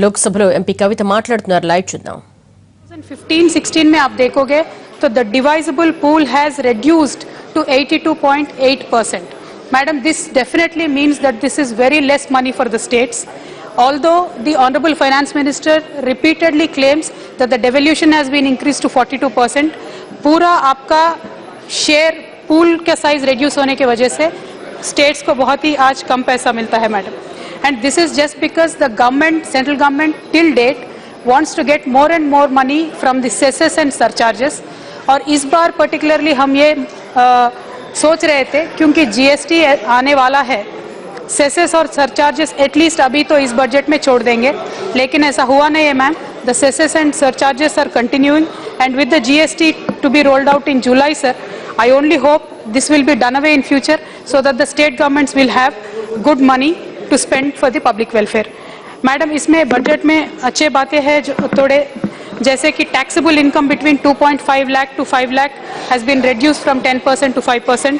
లోక్సభలో ఎంపీ కవిత మాట్లాడుతున్నారు. లైవ్ చూద్దాం. 2015-16 में आप देखोगे तो the divisible pool has reduced to 82.8%. Madam, this definitely means that this is very less money for the states. Although the Honorable Finance Minister repeatedly claims that the devolution has been increased to 42%, पूरा आपका share pool का size reduce होने की वजह से states को बहुत ही आज कम पैसा मिलता है madam. And this is just because the government, central government till date wants to get more and more money from the cesses and surcharges. और इस बार particularly हम ये सोच रहे थे क्योंकि GST आने वाला है, सेसेस और सरचार्जेस एटलीस्ट अभी तो इस बजट में छोड़ देंगे, लेकिन ऐसा हुआ नहीं है ma'am. The cesses and surcharges are continuing and with the GST to be rolled out in July sir, I only hope this will be done away in future so that the state governments will have good money to spend for the public welfare. Madam, इसमें budget में अच्छे बातें हैं जो थोड़े, जैसे कि taxable income between 2.5 lakh to 5 lakh has been reduced from 10% to 5%,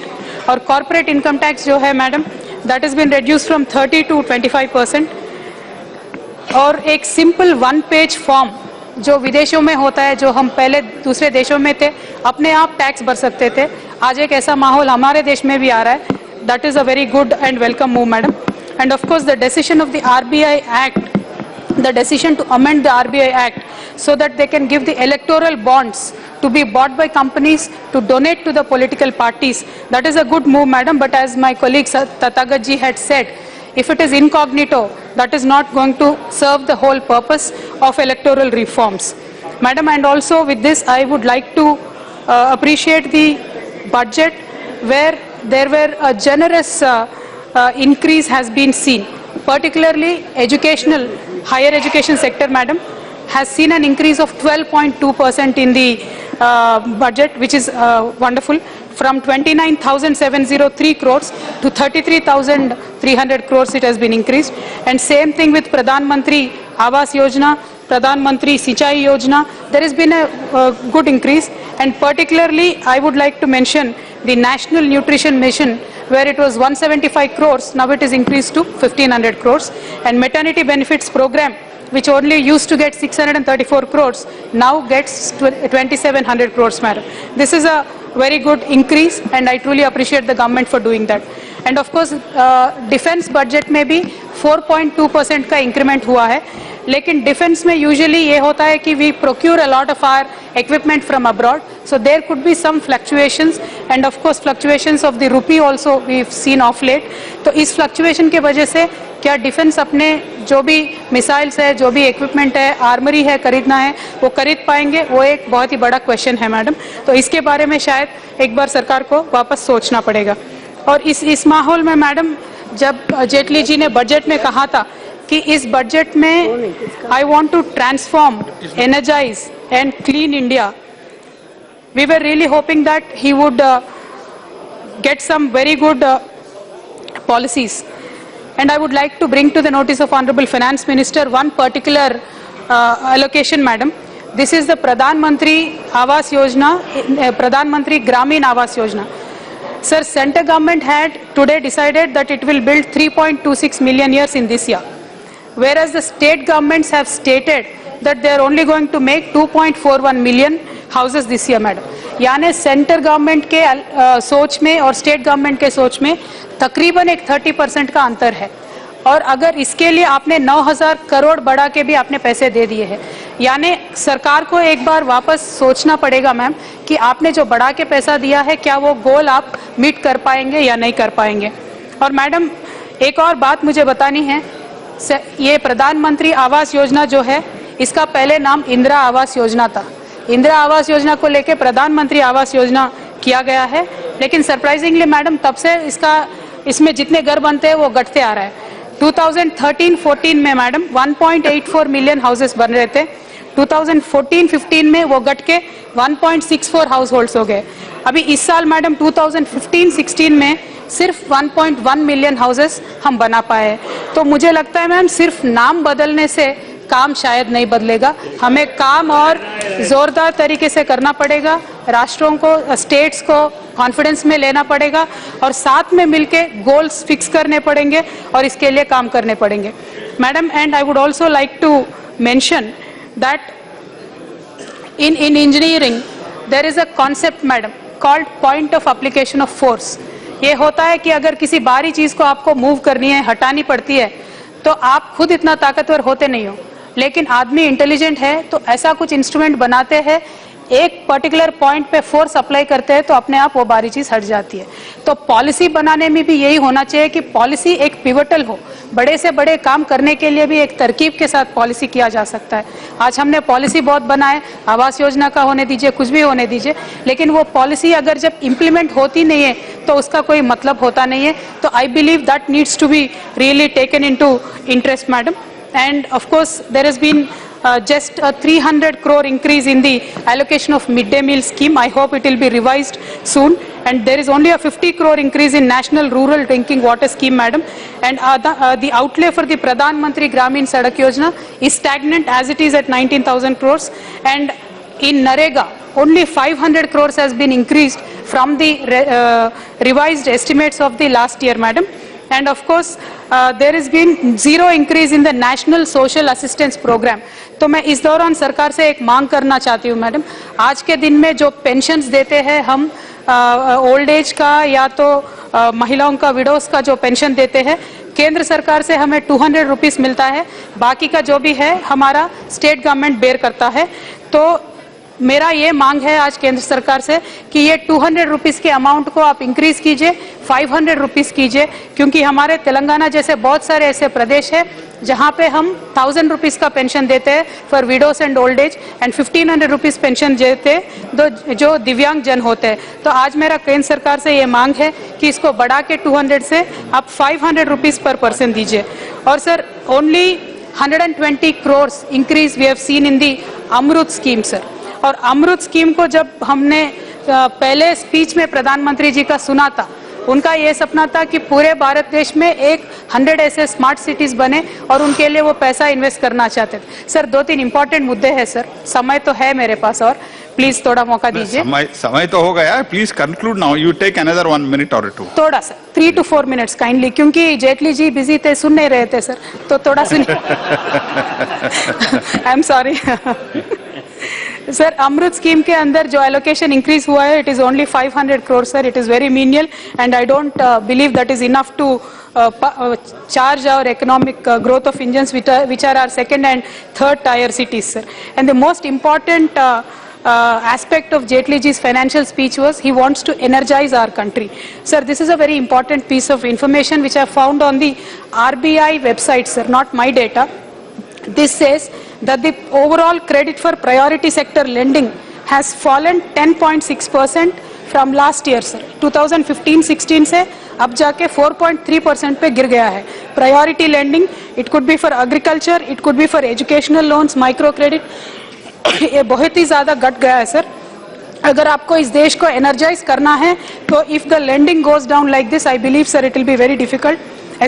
और कॉर्पोरेट इनकम टैक्स जो है madam that has been reduced from 30 to 25%. और एक सिंपल 1 पेज फॉर्म जो विदेशों में होता है, जो हम पहले दूसरे देशों में थे अपने आप टैक्स भर सकते थे, आज एक ऐसा माहौल हमारे देश में भी आ रहा है. That is a very good and welcome move madam. And of course the decision of the RBI Act, the decision to amend the RBI Act so that they can give the electoral bonds to be bought by companies to donate to the political parties, that is a good move madam. But as my colleague Tathagat ji had said, if it is incognito, that is not going to serve the whole purpose of electoral reforms madam. And also with this I would like to appreciate the budget where there were a generous increase has been seen, particularly educational, higher education sector madam has seen an increase of 12.2% in the budget, which is wonderful. From 29,703 crores to 33,300 crores it has been increased. And same thing with Pradhan Mantri Awas Yojana, Pradhan Mantri Sinchai Yojana, there has been a good increase. And particularly I would like to mention the National Nutrition Mission, where it was 175 crores, now it is increased to 1,500 crores. And maternity benefits program, which only used to get 634 crores, now gets 2,700 crores madam. This is a very good increase and I truly appreciate the government for doing that. And of course defense budget में भी 4.2% का increment हुआ है, लेकिन defence में usually ये होता है कि we procure a lot of our equipment from abroad, so there could be some fluctuations and of course fluctuations of the rupee also we have seen of late. तो इस फ्लक्चुएशन के वजह से क्या डिफेंस अपने जो भी मिसाइल्स है, जो भी इक्विपमेंट है, आर्मरी है खरीदना है, वो खरीद पाएंगे? वो एक बहुत ही बड़ा क्वेश्चन है मैडम. तो इसके बारे में शायद एक बार सरकार को वापस सोचना पड़ेगा. और इस माहौल में मैडम, जब जेटली जी ने बजट में कहा था कि इस बजट में I want to transform, energise and clean India, we were really hoping that he would get some very good policies. And I would like to bring to the notice of Honorable Finance Minister one particular allocation madam. This is the Pradhan Mantri Awas Yojana, Pradhan Mantri Gramin Awas Yojana. Sir, center government had today decided that it will build 3.26 million years in this year, whereas the state governments have stated that they are only going to make 2.41 million houses this year madam. यानी centre government के सोच में और state government के सोच में तकरीबन एक 30% का अंतर है. और अगर इसके लिए आपने 9,000 करोड़ बढ़ा के भी आपने पैसे दे दिए हैं, यानी सरकार को एक बार वापस सोचना पड़ेगा मैम कि आपने जो बढ़ा के पैसा दिया है क्या वो गोल आप मीट कर पाएंगे या नहीं कर पाएंगे. और मैडम एक और बात मुझे बतानी है, ये प्रधानमंत्री आवास योजना जो है इसका पहले नाम इंदिरा आवास योजना था. इंदिरा आवास योजना को लेके प्रधानमंत्री आवास योजना किया गया है, लेकिन सरप्राइजिंगली मैडम तब से इसमें जितने घर बनते हैं वो घटते आ रहा है. 2013-14 में मैडम 1.84 मिलियन हाउसेस बन रहे थे, 2014-15 में वो घट के 1.64 हाउस होल्ड्स हो गए. अभी इस साल मैडम 2015-16 में सिर्फ 1.1 मिलियन हाउसेस हम बना पाए. तो मुझे लगता है मैम सिर्फ नाम बदलने से काम शायद नहीं बदलेगा, हमें काम और जोरदार तरीके से करना पड़ेगा, राष्ट्रों को, स्टेट्स को कॉन्फिडेंस में लेना पड़ेगा और साथ में मिलके गोल्स फिक्स करने पड़ेंगे और इसके लिए काम करने पड़ेंगे. Madam, and I would also like to mention that in engineering, there is a concept, madam, called point of application of force. ये होता है कि अगर किसी बाहरी चीज को आपको मूव करनी है, हटानी पड़ती है, तो आप खुद इतना ताकतवर होते नहीं हो, लेकिन आदमी इंटेलिजेंट है तो ऐसा कुछ इंस्ट्रूमेंट बनाते हैं, एक पर्टिकुलर पॉइंट पे फोर्स अप्लाई करते हैं तो अपने आप वो बारी चीज हट जाती है. तो पॉलिसी बनाने में भी यही होना चाहिए कि पॉलिसी एक पिवटल हो. बड़े से बड़े काम करने के लिए भी एक तरकीब के साथ पॉलिसी किया जा सकता है. आज हमने पॉलिसी बहुत बनाए, आवास योजना का होने दीजिए, कुछ भी होने दीजिए, लेकिन वो पॉलिसी अगर जब इम्प्लीमेंट होती नहीं है तो उसका कोई मतलब होता नहीं है. तो I believe that needs to be really taken into interest, madam. And of course, there has been just a 300 crore increase in the allocation of midday meal scheme. I hope it will be revised soon. And there is only a 50 crore increase in National Rural Drinking Water Scheme, madam. And the outlay for the Pradhan Mantri Gramin Sadak Yojana is stagnant as it is at 19,000 crores. And in Narega, only 500 crores has been increased from the revised estimates of the last year, madam. And of course, there has been zero increase in the National Social Assistance Program. तो मैं इस दौरान सरकार से एक मांग करना चाहती हूँ, मैडम. आज के दिन में जो पेंशन्स देते हैं हम, ओल्ड एज का या तो महिलाओं का, विडोज का जो पेंशन देते हैं, केंद्र सरकार से हमें 200 रुपीस मिलता है, बाकी का जो भी है हमारा स्टेट गवर्नमेंट बेयर करता है. तो मेरा ये मांग है आज केंद्र सरकार से कि ये 200 रुपीस के अमाउंट को आप इंक्रीज कीजिए, 500 रुपीस कीजिए, क्योंकि हमारे तेलंगाना जैसे बहुत सारे ऐसे प्रदेश है जहाँ पे हम 1000 रुपीस का पेंशन देते हैं for widows and old age, and 1500 rupees pension देते हैं जो दिव्यांग जन होते हैं. तो आज मेरा केंद्र सरकार से ये मांग है कि इसको बढ़ा के 200 से आप 500 रुपीस पर पर्सन दीजिए. और sir, only 120 crores increase we have seen in the Amrut scheme, sir. और अमृत स्कीम को जब हमने पहले स्पीच में प्रधानमंत्री जी का सुना था, उनका ये सपना था कि पूरे भारत देश में 100 ऐसे स्मार्ट सिटीज बने और उनके लिए वो पैसा इन्वेस्ट करना चाहते थे. सर, 2-3 इंपॉर्टेंट मुद्दे हैं सर, समय तो है मेरे पास और प्लीज थोड़ा मौका दीजिए. समय तो हो गया, please conclude now, you take another 1 minute or 2. थोड़ा सा 3 to 4 minutes काइंडली, क्योंकि जेटली जी बिजी थे, सुन नहीं रहे थे सर, तो थोड़ा सुनिए. I am sorry sir. Amrut scheme के अंदर जो एलोकेशन इंक्रीज हुआ है, it is only 500 crores sir. It is very menial and I don't believe that is enough to charge our economic growth of engines which are our second and third tier cities, sir. And the most important aspect of Jaitley ji's financial speech was he wants to energize our country. Sir, this is a very important piece of information which I found on the RBI website, sir, not my data. This says that the overall credit for priority sector lending has fallen 10.6% from last year, sir. 2015-16 से अब जाके 4.3% पे गिर गया है. Priority lending, it could be for agriculture, it could be for educational loans, micro credit, ये बहुत ही ज्यादा घट गया है सर. अगर आपको इस देश को एनर्जाइज करना है तो if the lending goes down like this, I believe sir it will be very difficult.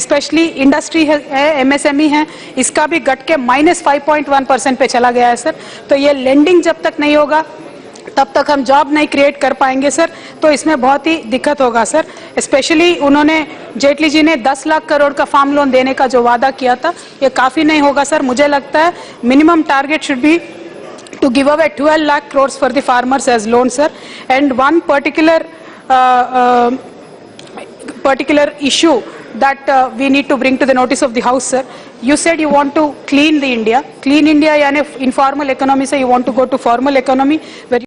Specially industry है, एमएसएमई है, इसका भी घट के -5.1% पे चला गया है सर. तो ये लेंडिंग जब तक नहीं होगा तब तक हम जॉब नहीं क्रिएट कर पाएंगे सर. तो इसमें बहुत ही दिक्कत होगा सर. स्पेशली उन्होंने, जेटली जी ने 10 लाख करोड़ का फार्म लोन देने का जो वादा किया था, ये काफी नहीं होगा सर. मुझे लगता है minimum target should be to give away 12 lakh crores for the farmers as loan, sir. And one particular issue that we need to bring to the notice of the house, sir. You said you want to clean India. Clean India यानी informal economy से you want to go to formal economy where